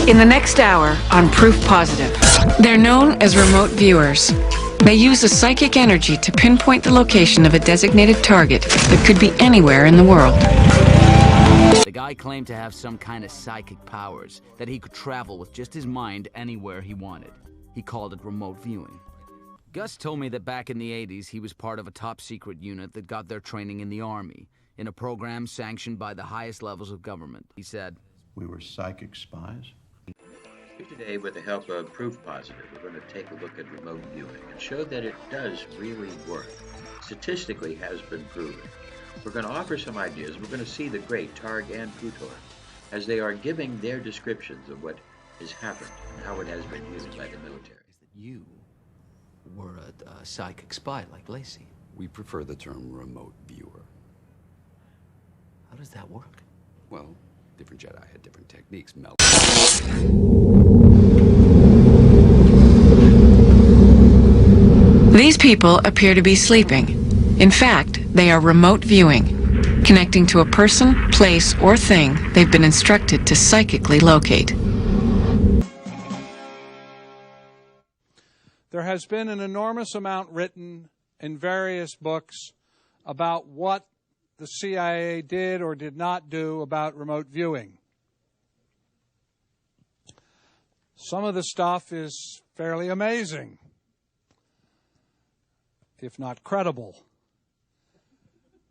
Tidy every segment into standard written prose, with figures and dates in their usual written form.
In the next hour on Proof Positive. They're known as remote viewers. They use a psychic energy to pinpoint the location of a designated target that could be anywhere in the world. The guy claimed to have some kind of psychic powers, that he could travel with just his mind anywhere he wanted. He called it remote viewing. Gus told me that back in the 80s, he was part of a top-secret unit that got their training in the Army, in a program sanctioned by the highest levels of government. He said, "We were psychic spies." Here today, with the help of Proof Positive, we're going to take a look at remote viewing and show that it does really work. Statistically has been proven. We're going to offer some ideas. We're going to see the great Targ and Puthoff as they are giving their descriptions of what has happened and how it has been used by the military. Is that you were a psychic spy like Lacey? We prefer the term remote viewer. How does that work? Well, different Jedi had different techniques. These people appear to be sleeping. In fact, they are remote viewing, connecting to a person, place, or thing they've been instructed to psychically locate. There has been an enormous amount written in various books about what the CIA did or did not do about remote viewing. Some of the stuff is fairly amazing, if not credible.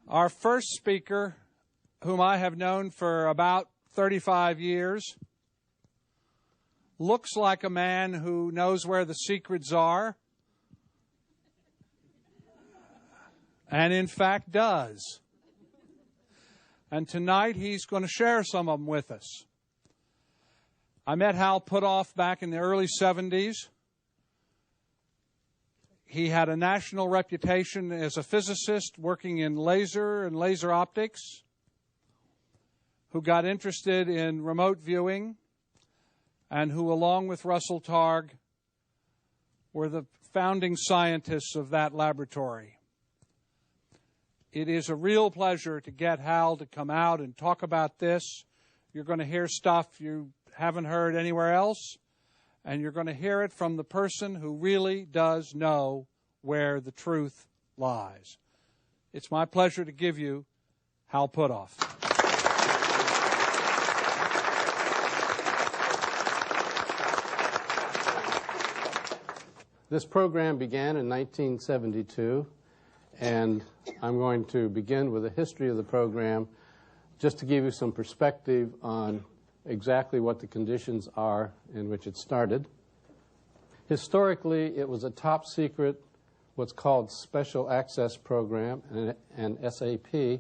Our first speaker, whom I have known for about 35 years, looks like a man who knows where the secrets are, and in fact does. And tonight he's going to share some of them with us. I met Hal Puthoff back in the early 70s. He had a national reputation as a physicist working in laser and laser optics, who got interested in remote viewing, and who, along with Russell Targ, were the founding scientists of that laboratory. It is a real pleasure to get Hal to come out and talk about this. You're going to hear stuff you haven't heard anywhere else, and you're going to hear it from the person who really does know where the truth lies. It's my pleasure to give you Hal Puthoff. This program began in 1972, and I'm going to begin with a history of the program just to give you some perspective on exactly what the conditions are in which it started. Historically, it was a top secret, what's called Special Access Program, an SAP.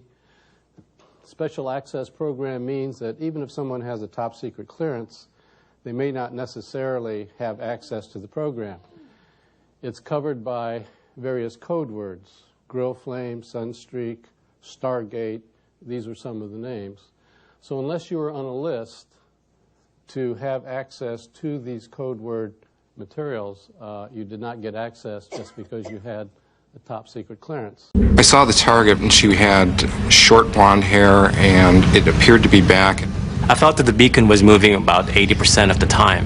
Special Access Program means that even if someone has a top secret clearance, they may not necessarily have access to the program. It's covered by various code words: Grill Flame, Sunstreak, Stargate. These are some of the names. So unless you were on a list to have access to these code word materials, you did not get access just because you had a top secret clearance. I saw the target, and she had short blonde hair, and it appeared to be back. I felt that the beacon was moving about 80% of the time.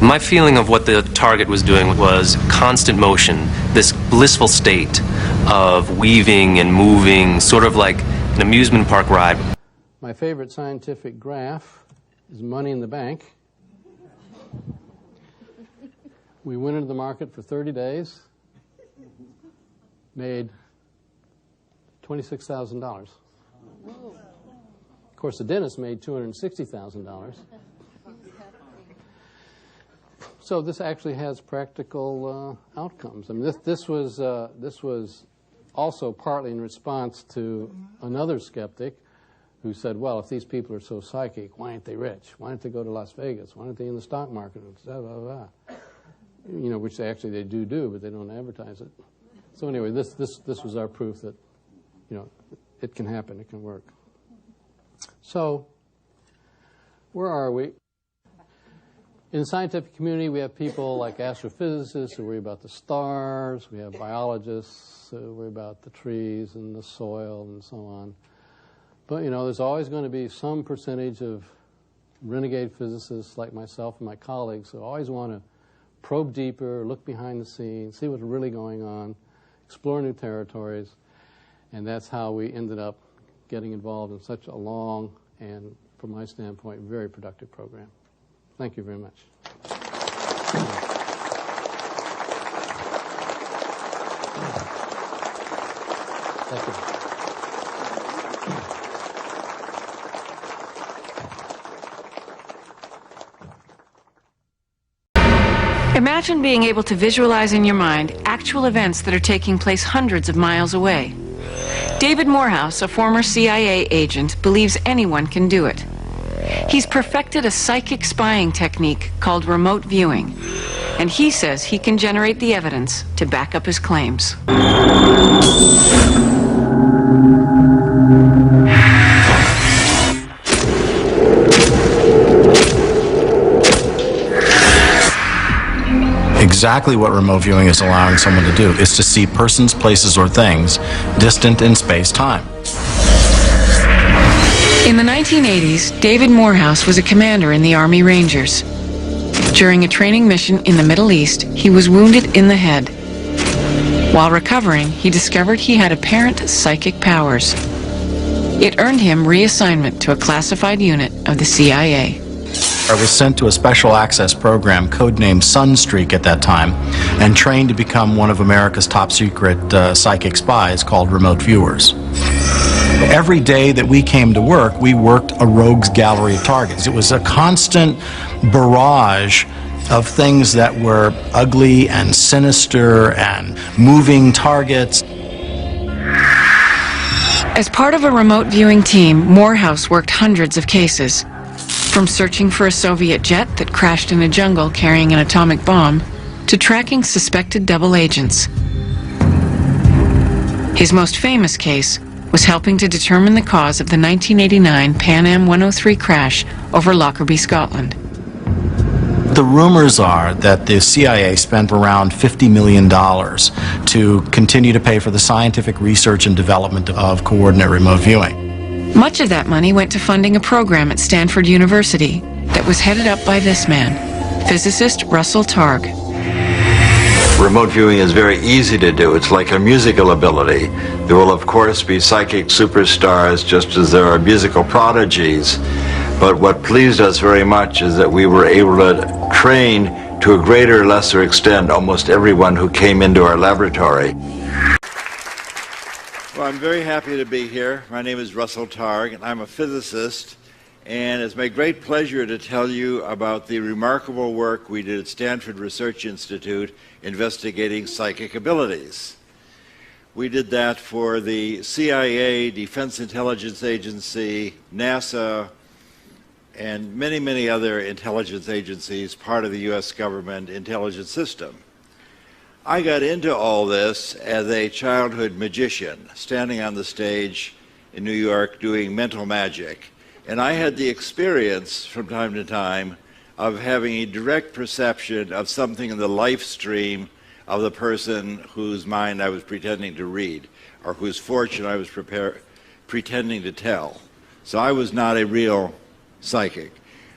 My feeling of what the target was doing was constant motion, this blissful state of weaving and moving, sort of like an amusement park ride. My favorite scientific graph is money in the bank. We went into the market for 30 days, made $26,000. Of course, the dentist made $260,000. So this actually has practical outcomes. I mean, this was also partly in response to another skeptic who said, well, if these people are so psychic, why aren't they rich? Why don't they go to Las Vegas? Why aren't they in the stock market? Blah, blah, blah. You know, which they do, but they don't advertise it. So anyway, this was our proof that, you know, it can happen, it can work. So, where are we? In the scientific community, we have people like astrophysicists who worry about the stars. We have biologists who worry about the trees and the soil and so on. But, you know, there's always going to be some percentage of renegade physicists like myself and my colleagues who always want to probe deeper, look behind the scenes, see what's really going on, explore new territories, and that's how we ended up getting involved in such a long and, from my standpoint, very productive program. Thank you very much. Thank you. Imagine being able to visualize in your mind actual events that are taking place hundreds of miles away. David Morehouse, a former CIA agent, believes anyone can do it. He's perfected a psychic spying technique called remote viewing, and he says he can generate the evidence to back up his claims. Exactly what remote viewing is allowing someone to do is to see persons, places, or things distant in space-time. In the 1980s, David Morehouse was a commander in the Army Rangers. During a training mission in the Middle East, he was wounded in the head. While recovering, he discovered he had apparent psychic powers. It earned him reassignment to a classified unit of the CIA. I was sent to a special access program codenamed Sunstreak at that time and trained to become one of America's top secret psychic spies called remote viewers. Every day that we came to work, we worked a rogues gallery of targets. It was a constant barrage of things that were ugly and sinister and moving targets. As part of a remote viewing team, Morehouse worked hundreds of cases. From searching for a Soviet jet that crashed in a jungle carrying an atomic bomb, to tracking suspected double agents. His most famous case was helping to determine the cause of the 1989 Pan Am 103 crash over Lockerbie, Scotland. The rumors are that the CIA spent around $50 million to continue to pay for the scientific research and development of coordinate remote viewing. Much of that money went to funding a program at Stanford University that was headed up by this man, physicist Russell Targ. Remote viewing is very easy to do. It's like a musical ability. There will, of course, be psychic superstars just as there are musical prodigies. But what pleased us very much is that we were able to train to a greater or lesser extent almost everyone who came into our laboratory. Well, I'm very happy to be here. My name is Russell Targ, and I'm a physicist, and it's my great pleasure to tell you about the remarkable work we did at Stanford Research Institute investigating psychic abilities. We did that for the CIA, Defense Intelligence Agency, NASA, and many, many other intelligence agencies, part of the U.S. government intelligence system. I got into all this as a childhood magician, standing on the stage in New York doing mental magic. And I had the experience from time to time of having a direct perception of something in the life stream of the person whose mind I was pretending to read, or whose fortune I was pretending to tell. So I was not a real psychic.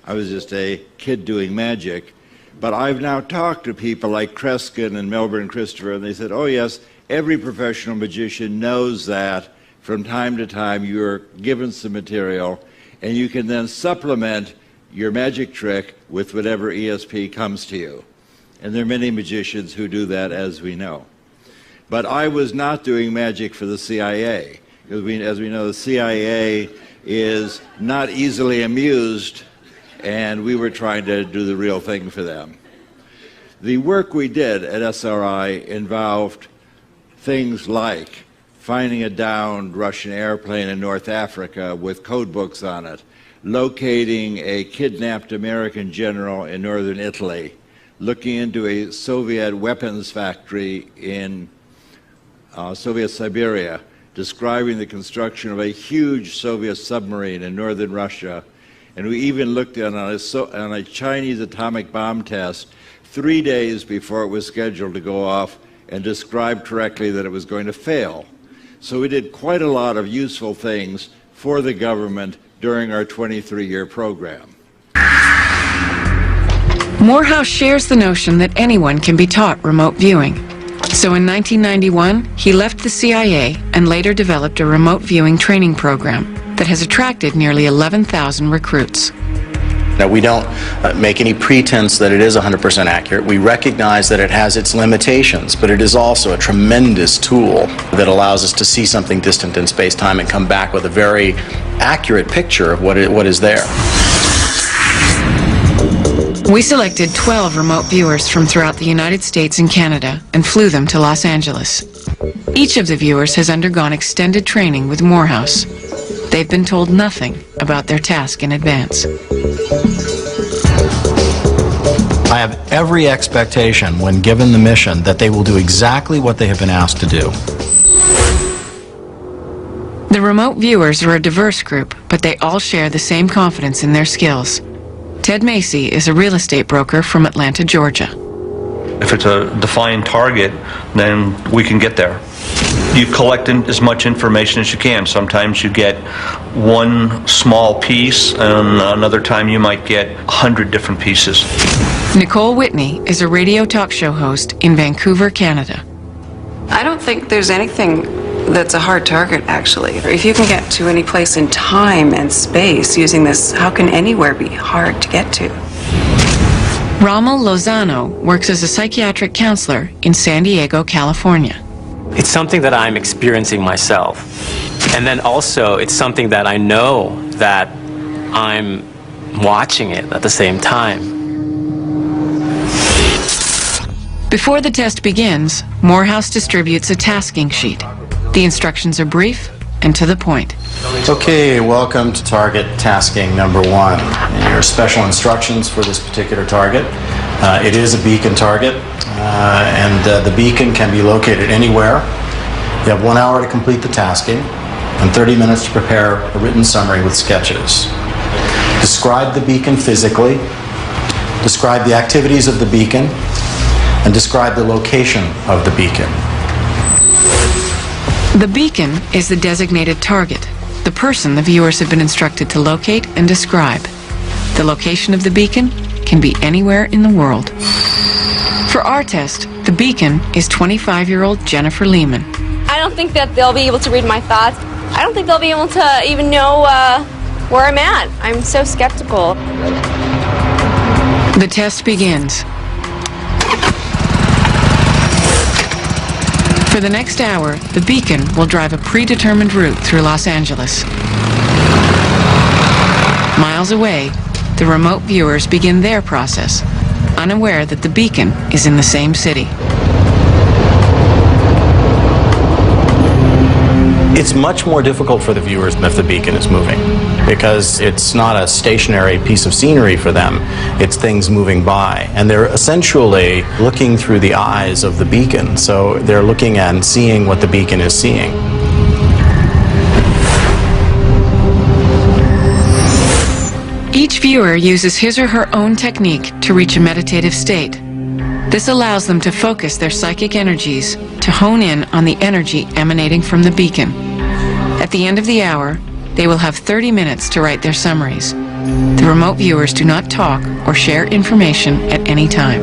I was just a kid doing magic. But I've now talked to people like Kreskin and Melbourne Christopher, and they said, oh yes, every professional magician knows that from time to time you're given some material, and you can then supplement your magic trick with whatever ESP comes to you. And there are many magicians who do that, as we know. But I was not doing magic for the CIA. Because as we know, the CIA is not easily amused, and we were trying to do the real thing for them. The work we did at SRI involved things like finding a downed Russian airplane in North Africa with code books on it, locating a kidnapped American general in northern Italy, looking into a Soviet weapons factory in Soviet Siberia, describing the construction of a huge Soviet submarine in northern Russia. And we even looked at on a Chinese atomic bomb test 3 days before it was scheduled to go off, and described correctly that it was going to fail. So we did quite a lot of useful things for the government during our 23-year program. Morehouse shares the notion that anyone can be taught remote viewing. So in 1991, he left the CIA and later developed a remote viewing training program that has attracted nearly 11,000 recruits. Now, we don't make any pretense that it is 100% accurate. We recognize that it has its limitations, but it is also a tremendous tool that allows us to see something distant in space-time and come back with a very accurate picture of what is there. We selected 12 remote viewers from throughout the United States and Canada and flew them to Los Angeles. Each of the viewers has undergone extended training with Morehouse. They've been told nothing about their task in advance. I have every expectation when given the mission that they will do exactly what they have been asked to do. The remote viewers are a diverse group, but they all share the same confidence in their skills. Ted Macy is a real estate broker from Atlanta, Georgia. If it's a defined target, then we can get there. You collect as much information as you can. Sometimes you get one small piece, and another time you might get 100 different pieces. Nicole Whitney is a radio talk show host in Vancouver, Canada. I don't think there's anything that's a hard target, actually. If you can get to any place in time and space using this, how can anywhere be hard to get to? Rommel Lozano works as a psychiatric counselor in San Diego, California. It's something that I'm experiencing myself. And then also, it's something that I know that I'm watching it at the same time. Before the test begins, Morehouse distributes a tasking sheet. The instructions are brief and to the point. Okay, welcome to target tasking number 1. And your special instructions for this particular target. It is a beacon target, and the beacon can be located anywhere. You have 1 hour to complete the tasking and 30 minutes to prepare a written summary with sketches. Describe the beacon physically, describe the activities of the beacon, and describe the location of the beacon. The beacon is the designated target, the person the viewers have been instructed to locate and describe. The location of the beacon can be anywhere in the world. For our test, the beacon is 25-year-old Jennifer Lehman. I don't think that they'll be able to read my thoughts. I don't think they'll be able to even know where I'm at. I'm so skeptical. The test begins. For the next hour, the beacon will drive a predetermined route through Los Angeles. Miles away, the remote viewers begin their process, unaware that the beacon is in the same city. It's much more difficult for the viewers than if the beacon is moving, because it's not a stationary piece of scenery for them. It's things moving by, and they're essentially looking through the eyes of the beacon, so they're looking and seeing what the beacon is seeing. Each viewer uses his or her own technique to reach a meditative state. This allows them to focus their psychic energies to hone in on the energy emanating from the beacon. At the end of the hour, they will have 30 minutes to write their summaries. The remote viewers do not talk or share information at any time.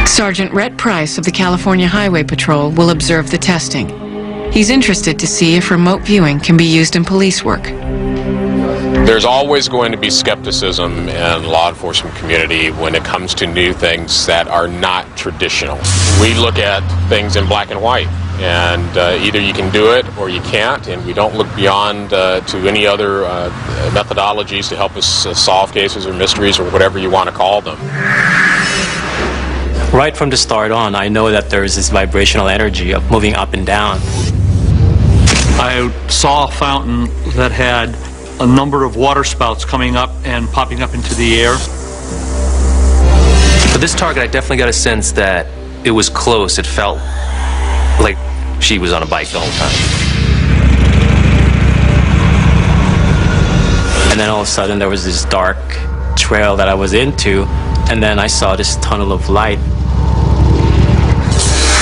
Sergeant Rhett Price of the California Highway Patrol will observe the testing. He's interested to see if remote viewing can be used in police work. There's always going to be skepticism in the law enforcement community when it comes to new things that are not traditional. We look at things in black and white, and either you can do it or you can't, and we don't look beyond to any other methodologies to help us solve cases or mysteries or whatever you want to call them. Right from the start on, I know that there's this vibrational energy of moving up and down. I saw a fountain that had a number of water spouts coming up and popping up into the air. For this target, I definitely got a sense that it was close. It felt like she was on a bike the whole time. And then all of a sudden there was this dark trail that I was into, and then I saw this tunnel of light.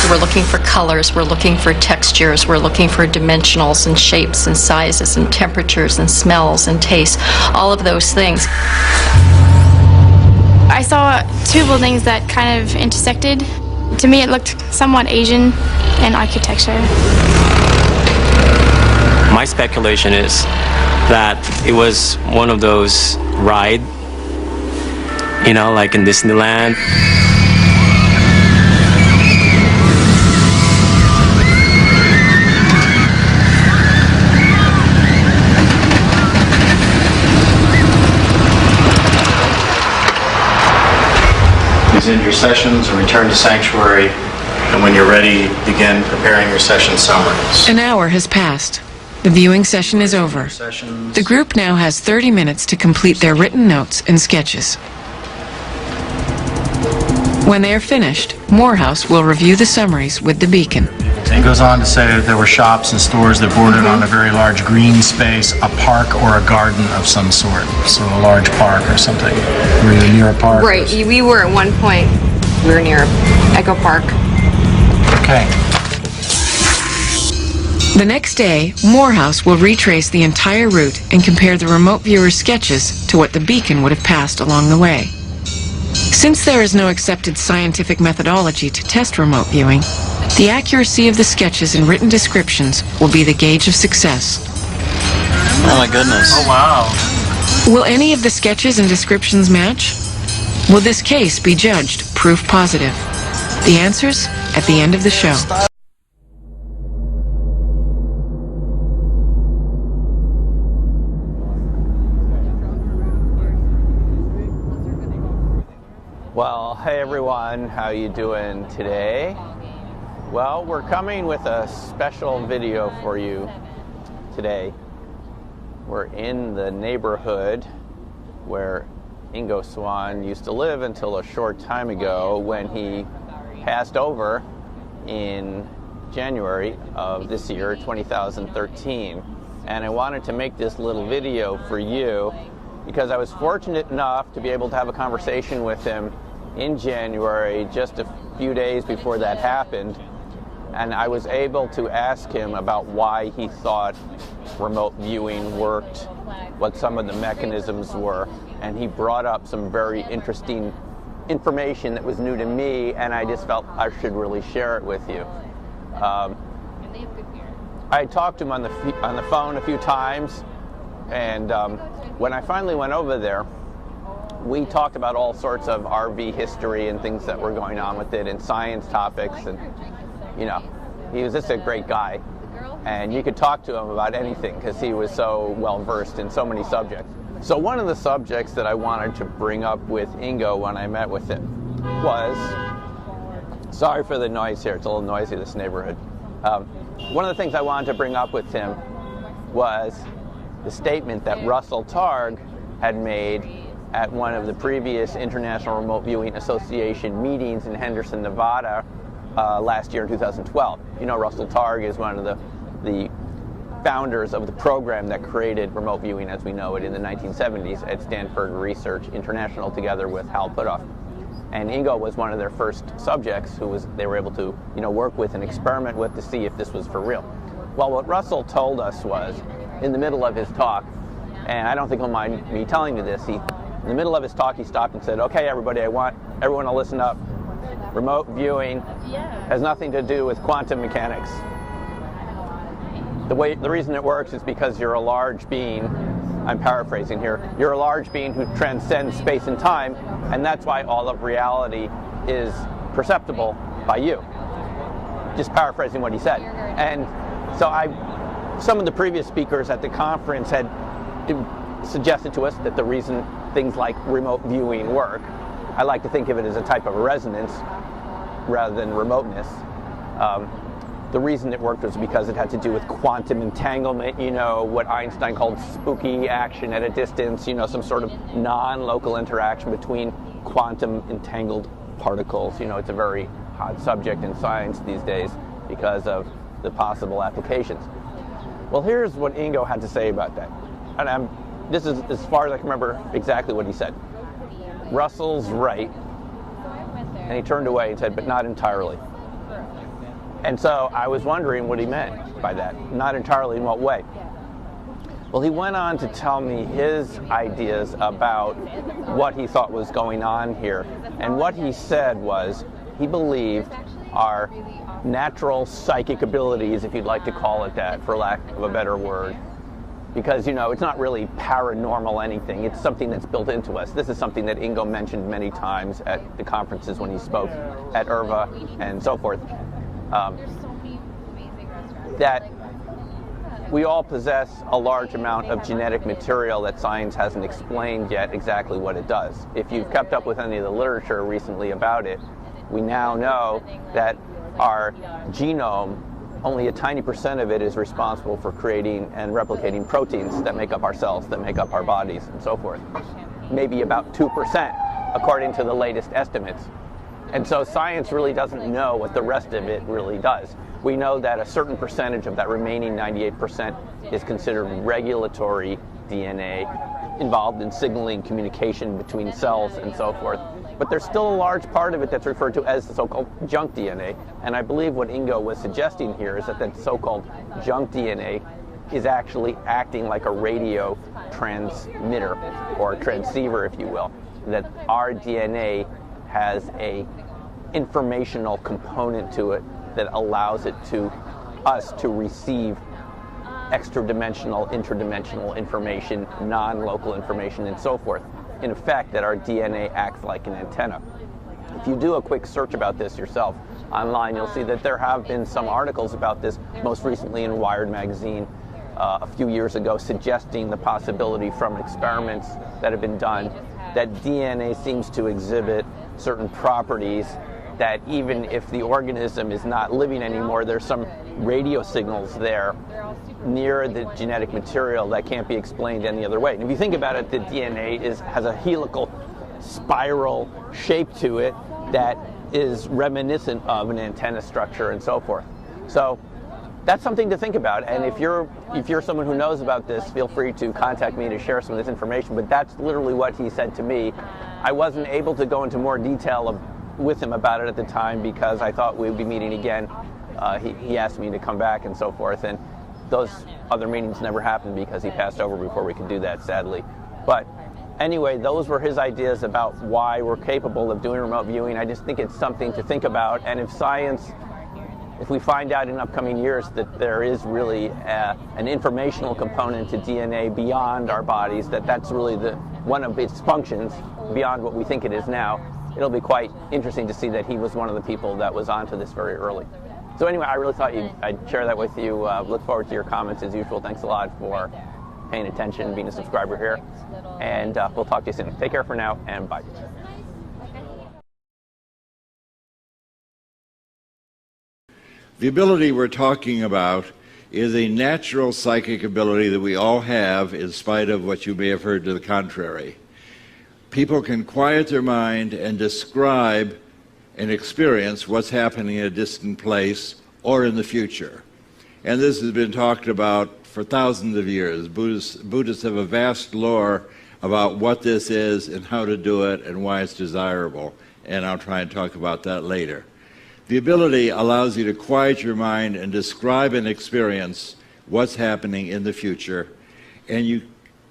We're looking for colors, we're looking for textures, we're looking for dimensionals and shapes and sizes and temperatures and smells and tastes, all of those things. I saw two buildings that kind of intersected. To me, it looked somewhat Asian in architecture. My speculation is that it was one of those ride, you know, like in Disneyland. Please end your sessions and return to sanctuary, and when you're ready, begin preparing your session summaries. An hour has passed. The viewing session is over. The group now has 30 minutes to complete their written notes and sketches. When they are finished, Morehouse will review the summaries with the beacon. It goes on to say that there were shops and stores that bordered on a very large green space, a park or a garden of some sort. So a large park or something. Were you near a park? Right, we were at one point, we were near Echo Park. Okay. The next day, Morehouse will retrace the entire route and compare the remote viewer's sketches to what the beacon would have passed along the way. Since there is no accepted scientific methodology to test remote viewing, the accuracy of the sketches and written descriptions will be the gauge of success. Oh my goodness. Oh wow. Will any of the sketches and descriptions match? Will this case be judged proof positive? The answers at the end of the show. Well, hey everyone, how you doing today? Well, we're coming with a special video for you today. We're in the neighborhood where Ingo Swann used to live until a short time ago when he passed over in January of this year, 2013. And I wanted to make this little video for you because I was fortunate enough to be able to have a conversation with him in January, just a few days before that happened, and I was able to ask him about why he thought remote viewing worked, what some of the mechanisms were, and he brought up some very interesting information that was new to me, and I just felt I should really share it with you. I talked to him on the phone a few times, and when I finally went over there, we talked about all sorts of RV history and things that were going on with it and science topics, and you know, he was just a great guy, and you could talk to him about anything because he was so well versed in so many subjects. So one of the subjects that I wanted to bring up with Ingo when I met with him was, sorry for the noise here, it's a little noisy, this neighborhood. One of the things I wanted to bring up with him was the statement that Russell Targ had made at one of the previous International Remote Viewing Association meetings in Henderson, Nevada last year in 2012. You know, Russell Targ is one of the founders of the program that created remote viewing as we know it in the 1970s at Stanford Research International together with Hal Puthoff. And Ingo was one of their first subjects who they were able to, you know, work with and experiment with to see if this was for real. Well, what Russell told us was, in the middle of his talk, and I don't think he'll mind me telling you this, in the middle of his talk, he stopped and said, okay, everybody, I want everyone to listen up. Remote viewing has nothing to do with quantum mechanics. The reason it works is because you're a large being, I'm paraphrasing here, you're a large being who transcends space and time, and that's why all of reality is perceptible by you. Just paraphrasing what he said. And so some of the previous speakers at the conference had suggested to us that the reason things like remote viewing work, I like to think of it as a type of resonance rather than remoteness. The reason it worked was because it had to do with quantum entanglement, you know, what Einstein called spooky action at a distance, you know, some sort of non-local interaction between quantum entangled particles. You know, it's a very hot subject in science these days because of the possible applications. Well, here's what Ingo had to say about that. And this is as far as I can remember exactly what he said. Russell's right. And he turned away and said, but not entirely. And so I was wondering what he meant by that. Not entirely in what way? Well, he went on to tell me his ideas about what he thought was going on here. And what he said was he believed our natural psychic abilities, if you'd like to call it that, for lack of a better word, because, you know, it's not really paranormal anything. It's something that's built into us. This is something that Ingo mentioned many times at the conferences when he spoke at IRVA and so forth, that we all possess a large amount of genetic material that science hasn't explained yet exactly what it does. If you've kept up with any of the literature recently about it, we now know that our genome, only a tiny percent of it is responsible for creating and replicating proteins that make up our cells, that make up our bodies, and so forth. Maybe about 2%, according to the latest estimates. And so science really doesn't know what the rest of it really does. We know that a certain percentage of that remaining 98% is considered regulatory DNA, involved in signaling communication between cells and so forth. But there's still a large part of it that's referred to as the so-called junk DNA. And I believe what Ingo was suggesting here is that that so-called junk DNA is actually acting like a radio transmitter, or a transceiver, if you will. That our DNA has a informational component to it that allows it to us to receive extra-dimensional, interdimensional information, non-local information, and so forth. In effect, that our DNA acts like an antenna. If you do a quick search about this yourself online, you'll see that there have been some articles about this, most recently in Wired magazine a few years ago, suggesting the possibility from experiments that have been done that DNA seems to exhibit certain properties that even if the organism is not living anymore, there's some radio signals there near the genetic material that can't be explained any other way. And if you think about it, the DNA has a helical spiral shape to it that is reminiscent of an antenna structure and so forth. So that's something to think about. And if you're someone who knows about this, feel free to contact me to share some of this information. But that's literally what he said to me. I wasn't able to go into more detail with him about it at the time because I thought we would be meeting again. He asked me to come back and so forth, and those other meetings never happened because he passed over before we could do that, sadly. But anyway, those were his ideas about why we're capable of doing remote viewing. I just think it's something to think about, and if we find out in upcoming years that there is really an informational component to DNA beyond our bodies, that's really one of its functions beyond what we think it is now, it'll be quite interesting to see that he was one of the people that was onto this very early. So anyway, I really thought I'd share that with you. Look forward to your comments as usual. Thanks a lot for paying attention and being a subscriber here. And we'll talk to you soon. Take care for now, and bye. The ability we're talking about is a natural psychic ability that we all have, in spite of what you may have heard to the contrary. People can quiet their mind and describe and experience what's happening in a distant place or in the future. And this has been talked about for thousands of years. Buddhists have a vast lore about what this is and how to do it and why it's desirable. And I'll try and talk about that later. The ability allows you to quiet your mind and describe and experience what's happening in the future. And you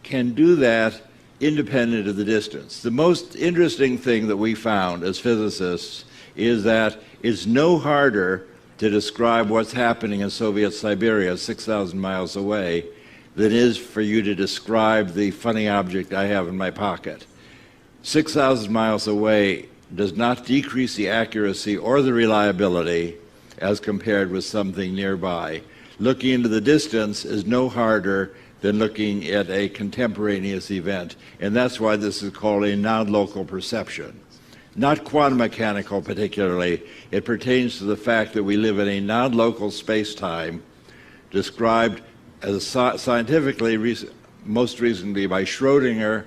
can do that independent of the distance. The most interesting thing that we found as physicists is that it's no harder to describe what's happening in Soviet Siberia 6,000 miles away than it is for you to describe the funny object I have in my pocket. 6,000 miles away does not decrease the accuracy or the reliability as compared with something nearby. Looking into the distance is no harder than looking at a contemporaneous event. And that's why this is called a non-local perception. Not quantum mechanical particularly. It pertains to the fact that we live in a non-local space-time described as scientifically, most recently by Schrödinger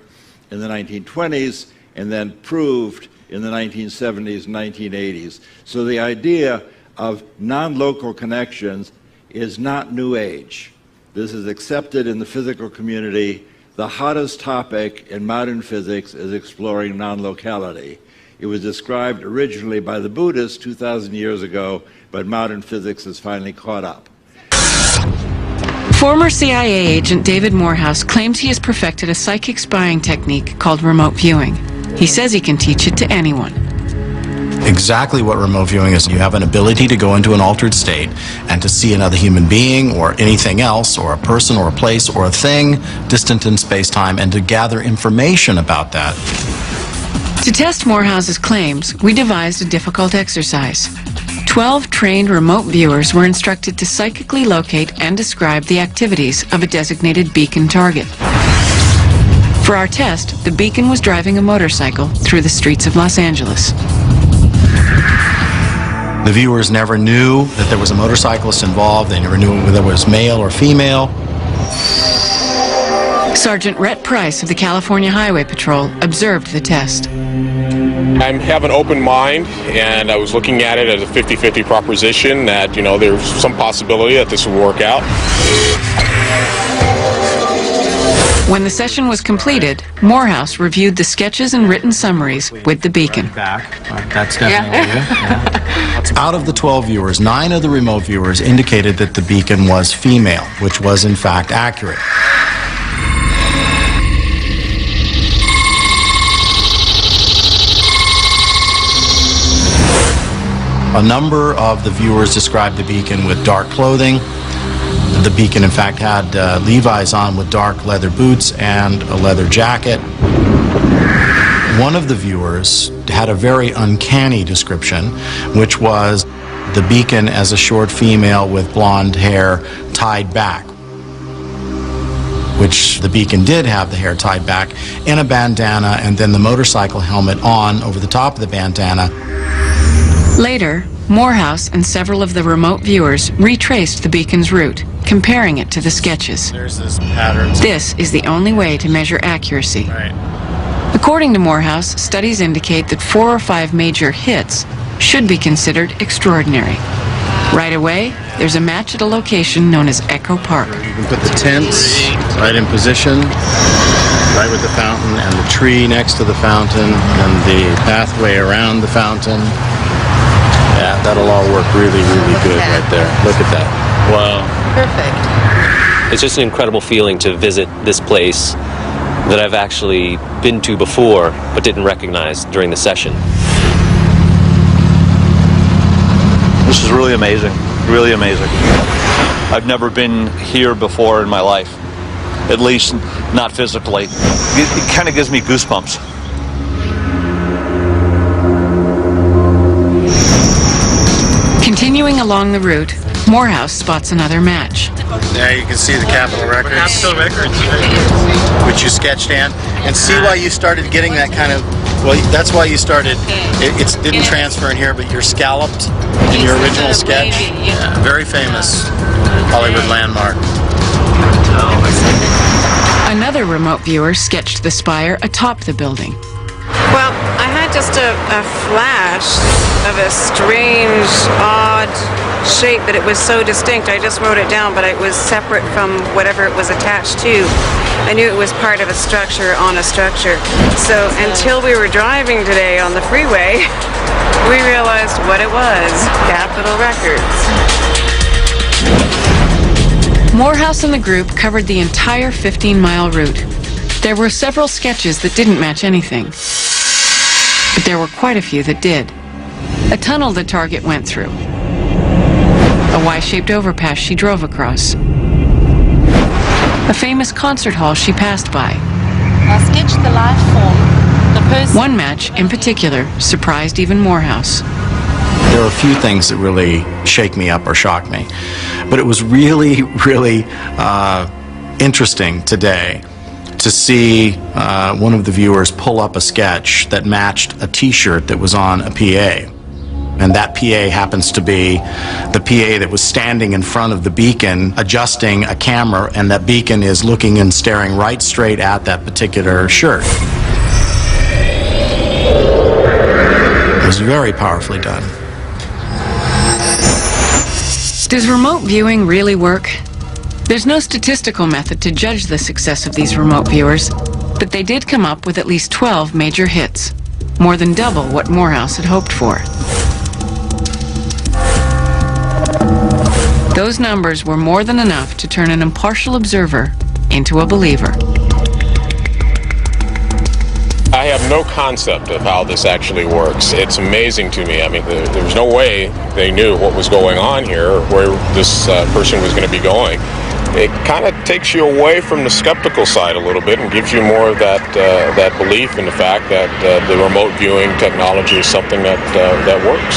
in the 1920s, and then proved in the 1970s and 1980s. So the idea of non-local connections is not New Age. This is accepted in the physical community. The hottest topic in modern physics is exploring non-locality. It was described originally by the Buddhists 2,000 years ago, but modern physics has finally caught up. Former CIA agent David Morehouse claims he has perfected a psychic spying technique called remote viewing. He says he can teach it to anyone. Exactly what remote viewing is. You have an ability to go into an altered state and to see another human being or anything else, or a person or a place or a thing distant in space-time, and to gather information about that. To test Morehouse's claims, we devised a difficult exercise. 12 trained remote viewers were instructed to psychically locate and describe the activities of a designated beacon target. For our test, the beacon was driving a motorcycle through the streets of Los Angeles. The viewers never knew that there was a motorcyclist involved. They never knew whether it was male or female. Sergeant Rhett Price of the California Highway Patrol observed the test. I have an open mind, and I was looking at it as a 50-50 proposition that, there's some possibility that this will work out. When the session was completed, Morehouse reviewed the sketches and written summaries with the beacon. That's definitely it. Out of the 12 viewers, 9 of the remote viewers indicated that the beacon was female, which was in fact accurate. A number of the viewers described the beacon with dark clothing. The beacon, in fact, had Levi's on with dark leather boots and a leather jacket. One of the viewers had a very uncanny description, which was the beacon as a short female with blonde hair tied back, which the beacon did have the hair tied back in a bandana, and then the motorcycle helmet on over the top of the bandana. Later, Morehouse and several of the remote viewers retraced the beacon's route, comparing it to the sketches. There's this pattern. This is the only way to measure accuracy. Right. According to Morehouse, studies indicate that 4 or 5 major hits should be considered extraordinary. Right away, there's a match at a location known as Echo Park. You can put the tents right in position, right with the fountain, and the tree next to the fountain, and the pathway around the fountain. Yeah, that'll all work really, really good right there. Look at that. Wow. Perfect. It's just an incredible feeling to visit this place that I've actually been to before but didn't recognize during the session. This is really amazing, really amazing. I've never been here before in my life, at least not physically. It kind of gives me goosebumps. Continuing along the route, Morehouse spots another match. There you can see the Capitol Records, which you sketched in, and see why you started getting that kind of, well, that's why you started, it didn't transfer in here, but you're scalloped in your original sketch. Yeah, very famous Hollywood landmark. Another remote viewer sketched the spire atop the building. Well, I had just a flash of a strange, odd shape, but it was so distinct. I just wrote it down, but it was separate from whatever it was attached to. I knew it was part of a structure on a structure. So until we were driving today on the freeway, we realized what it was. Capitol Records. Morehouse and the group covered the entire 15-mile route. There were several sketches that didn't match anything, but there were quite a few that did. A tunnel the target went through. A Y-shaped overpass she drove across. A famous concert hall she passed by. I'll sketch the life form. The person. One match, in particular, surprised even Morehouse. There are a few things that really shake me up or shock me, but it was really, really interesting today to see one of the viewers pull up a sketch that matched a t-shirt that was on a PA. And that PA happens to be the PA that was standing in front of the beacon adjusting a camera, and that beacon is looking and staring right straight at that particular shirt. It was very powerfully done. Does remote viewing really work? There's no statistical method to judge the success of these remote viewers, but they did come up with at least 12 major hits, more than double what Morehouse had hoped for. Those numbers were more than enough to turn an impartial observer into a believer. I have no concept of how this actually works. It's amazing to me. I mean, there's no way they knew what was going on here or where this person was going to be going. It kind of takes you away from the skeptical side a little bit and gives you more of that belief in the fact that the remote viewing technology is something that works.